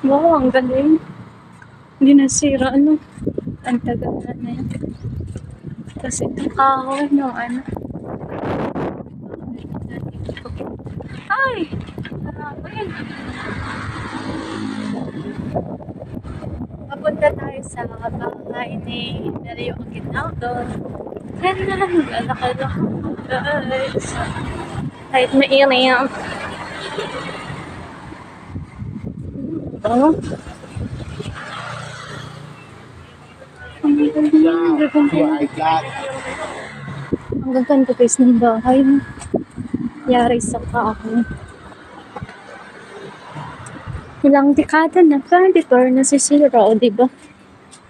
Wow, ang galing. Hindi nasira, ano. Ang tagal na yan. Kasi itong kahoy, no, ano. Ay! Grabe. Papunta tayo sa bahay ni Mario Aguinaldo. Yan lang. Alak-alak. Guys. Kahit mainit. Oh. Ang gaganda guys ng bahay. Yari sa kahoy. Ilang dekada na pa, before nasisira, o diba?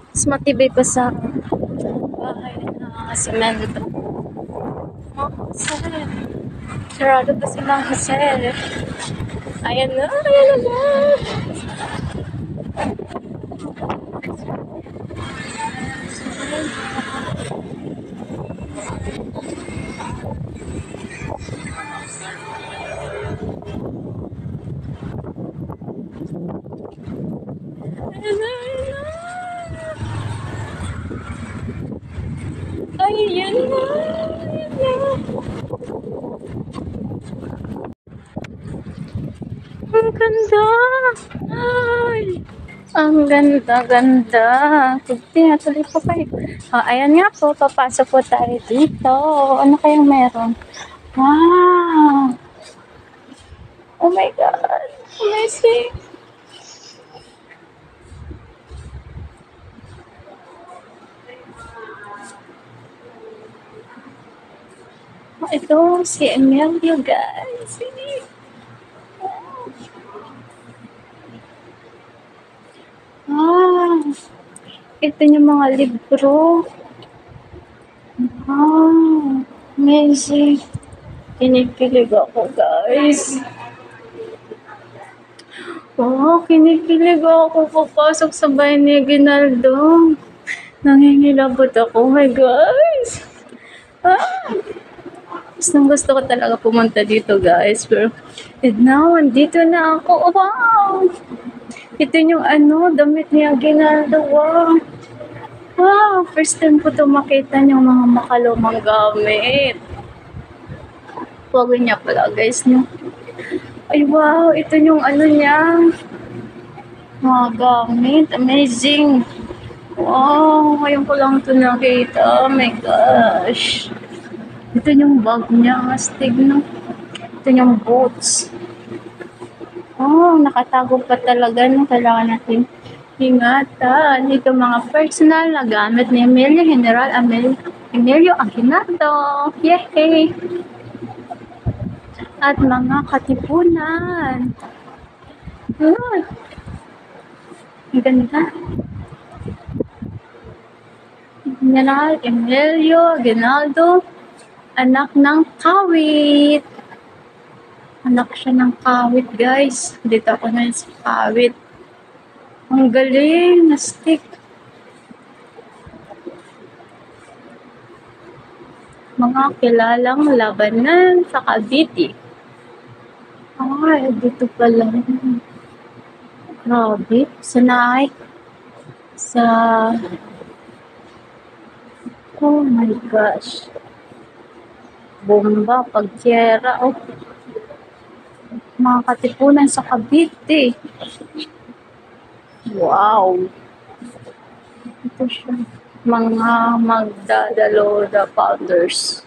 Mas matibay pa sa bahay na semento. Oh, Jose. Sarado pa si Mang Jose. Ayan na, ayan na. Ayan na. Ang ganda. Ay. Ang ganda-ganda. Tuloy po kayo. Oh, ayan nga po, papasok po tayo dito. Ano kayang meron? Wow. Oh my God. Amazing. Oh, ito, si Emilio, guys. Ah, ito yung mga libro. Ah, amazing. Kinikilig ako, guys. Oh, kinikilig ako. Papasok sa bahay ni Aguinaldo. Nangingilabot ako. Oh my guys. Ah, gusto ko talaga pumunta dito, guys. Pero, and now, andito na ako. Wow! Ito yung ano, damit ni Aguinaldo. Wow! Wow! First time ko ito makita yung mga makalumang gamit. Huwag niya pala, guys. No? Ay, wow! Ito yung ano niya. Mga gamit. Amazing! Wow! Ngayon ko lang ito nakita. Oh my gosh! Ito yung bag niya. Astig, no? Ito yung boots. Oh, nakatago pa talaga, no? Kailangan natin ingatan. Ito mga personal na gamit ni General Emilio Aguinaldo. Yay! At mga katipunan. Ang ganda. General Emilio Aguinaldo, anak ng kawit. Anak siya ng kawit, guys. Dito ako na sa kawit. Ang galing, na-stick. Mga kilalang labanan sa Cavite. Ay, dito pala. Grabe. Sa oh my gosh. Bomba, pagtiyera. Oh. Mga katipunan sa Cavite. Wow. Ito siya. Mga Magdadaloda founders.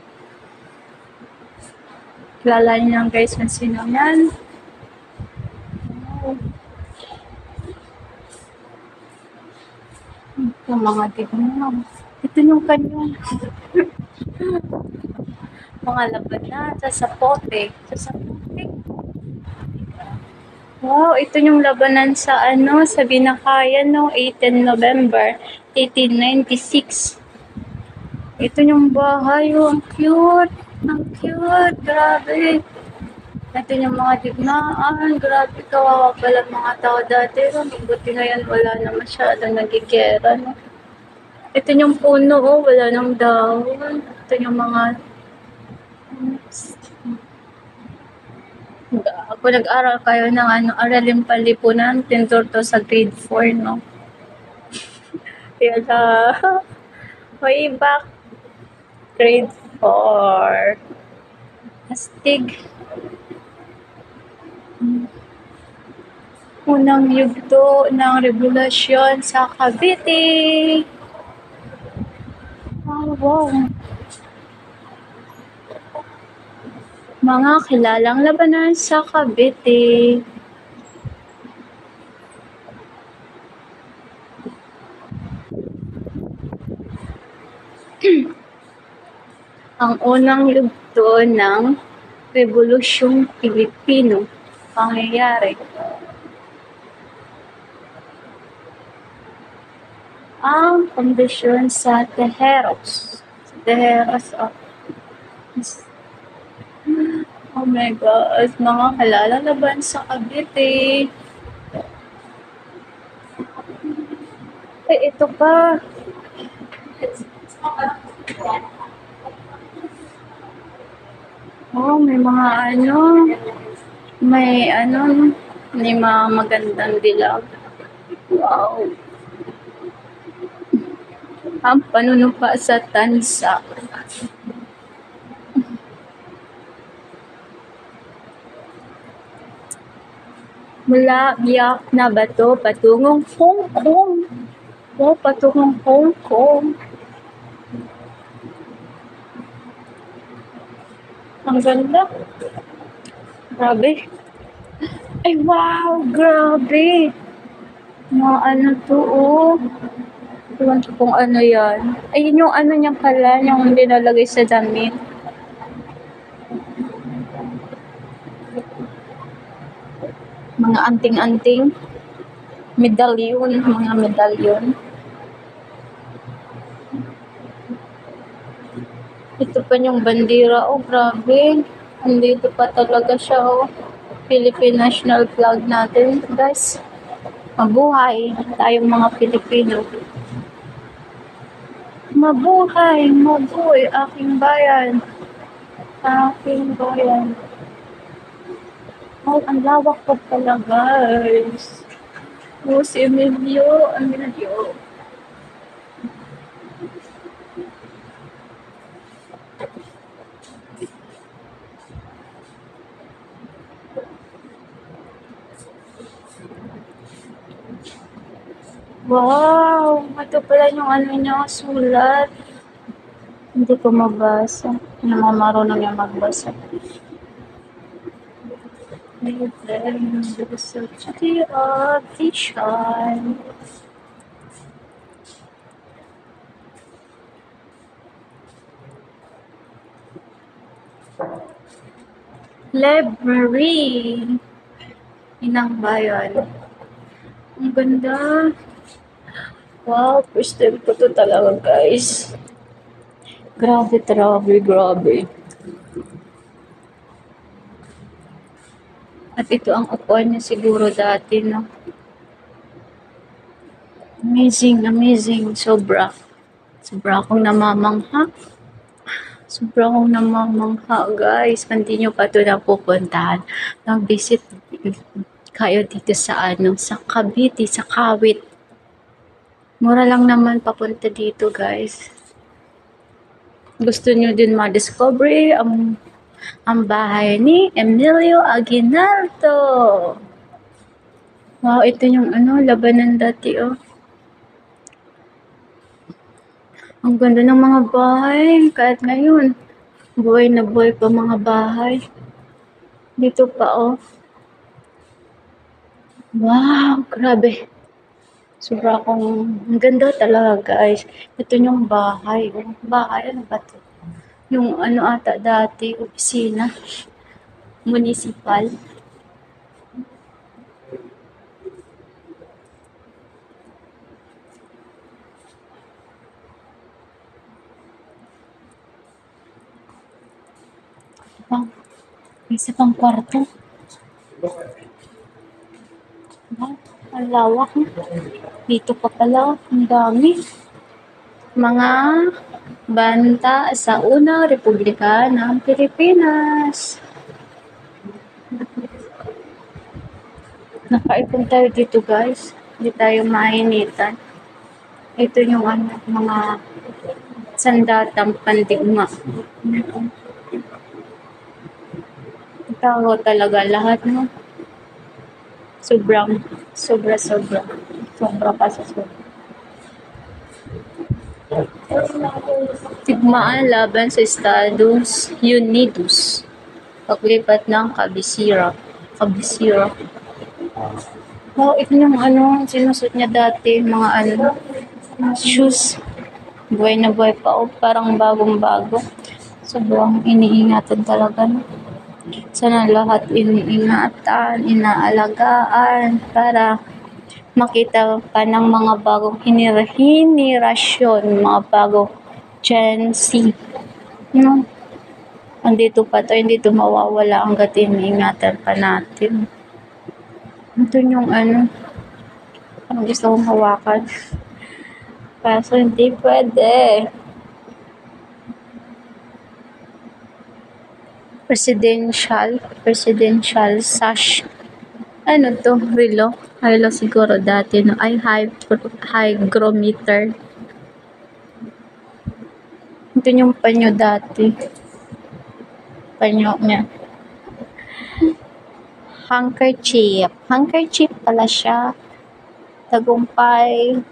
Kilala niyo lang guys kung sino yan. Wow. Ito mga tignan. Ito yung kanyang mga labanan sa sapote. Sa sapote. Wow, ito yung labanan sa ano, sa Binakayan, no, 18 November 1896. Ito yung bahay, oh, ang cute. Ang cute, grabe. Ito yung mga digmaan, grabe, kawawa pala mga tao dati. Buti ngayon wala na masyadong nagigera, no. Ito yung puno, oh, wala nang dahon. Ito yung mga kung nag-aral kayo ng aralin palipunan, tinuturo to sa grade 4, no? Yala. Way back, grade 4. Astig. Unang yugto ng revolusyon sa Cavite. Oh, wow. Mga kilalang labanan sa Cavite. Ang unang yugto ng Revolusyong Pilipino pangyayari. Ang kondisyon sa Tejeros. Oh my God, mga kalalalaban sa Cavite. Eh, ito pa. Oh, may mga may mga magandang dilag. Wow. Ang panunumpa sa tansa. Mula Biak na Bato patungong Hong Kong. Oh, patungong Hong Kong. Ang ganda. Grabe. Ay, wow! Grabe! Mga to, oh. Iwan ko kung ano yan. Ay, yun yung niya pala, yung nilalagay sa damit. Mga anting-anting. Medalyon, mga medalyon. Ito pa yung bandera. Oh, grabe. Andito pa talaga siya, oh. Philippine National Flag natin, guys. Mabuhay tayong mga Pilipino. Mabuhay, mabuhay, aking bayan. Aking bayan. Oh, ang lawak po pala, guys. Oh, si Emilio. Wow! Ito pala yung niya, sulat. Hindi ko mabasa. Hindi mo marunong yung magbasa. The city of vision. Library. Inang bayan. Ang ganda. Wow, first time ko to talaga, guys. Grabe. At ito ang upuan niya siguro dati, no? Amazing. Sobra akong namamangha. Guys. Hindi nyo pa ito napupuntahan. Mag-visit kayo dito sa Cavite, sa Kawit. Mura lang naman papunta dito, guys. Gusto nyo din ma-discover ang bahay ni Emilio Aguinaldo. Wow, ito yung labanan dati, oh. Ang ganda ng mga bahay. Kahit ngayon, buhay na buhay pa mga bahay. Dito pa, oh. Wow, grabe. Sobra ang ganda talaga, guys. Ito yung bahay. Bahay, ano ba ito? Yung ata dati, opisina. Municipal. Isa pang kwarto. Ang lawak. Dito pa pala, ang dami. Mga banta sa unang Republika ng Pilipinas. Nakaipon tayo dito guys. Hindi tayo mainitan. Ito yung mga sandatang pandigma. Tago talaga lahat, no? Sobra. Sobra pa sa sobra. Tigmaan laban sa Estados Unidos. Paglipat ng Kabisira. Oh, ito yung sinusot niya dati, mga shoes. Buhay na buhay pa, oh, parang bagong-bago. Sobrang iniingatan talaga, no? Sana lahat iniingatan, inaalagaan para makita pa ng mga bagong henerasyon, mga bagong Gen Z. No? Andito pa to, hindi to mawawala hanggat iniingatan pa natin. Ito yung parang gusto kong hawakan. Kaso hindi pwede. Presidential sash. Ano to? Relo siguro dati, no? Ay, hygrometer. Ito yung panyo dati. Panyo niya. Handkerchief pala siya. Tagumpay.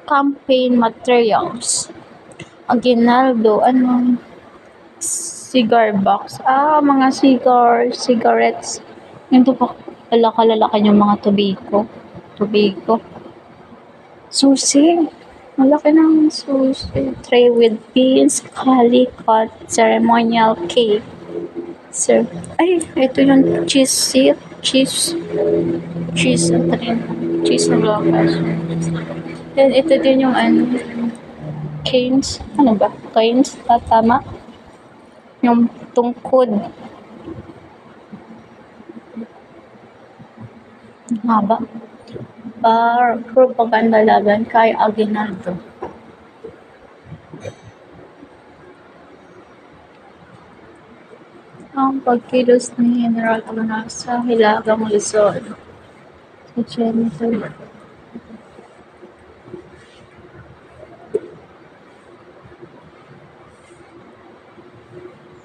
Campaign materials. Aguinaldo, cigar box. Mga cigarettes. Ito pa pala kalalakan yung mga tubiko. Susi. Malaki ng susi. Tray with beans, calicut, ceremonial cake. Sir. Ay, ito yung cheese. Cheese na lokas. Then, ito din yung canes. Ano ba? Canes? Tama? Yung tungkod. Haba. Propaganda laban kay Aguinaldo. Ang pagkilos ni General Aguinaldo sa Hilagang Luzon. Si Jennifer.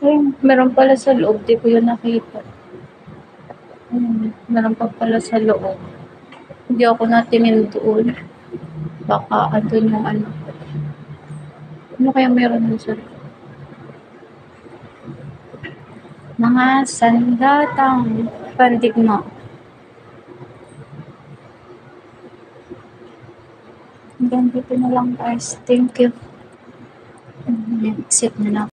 Ay, meron pala sa loob. Di ko yun nakita. Meron pa pala sa loob. Hindi ako natingin doon. Baka andun yung ano kaya meron dun sa loob? Mga sandatang pandigma. Hanggang dito na lang guys. Thank you. Exit na lang.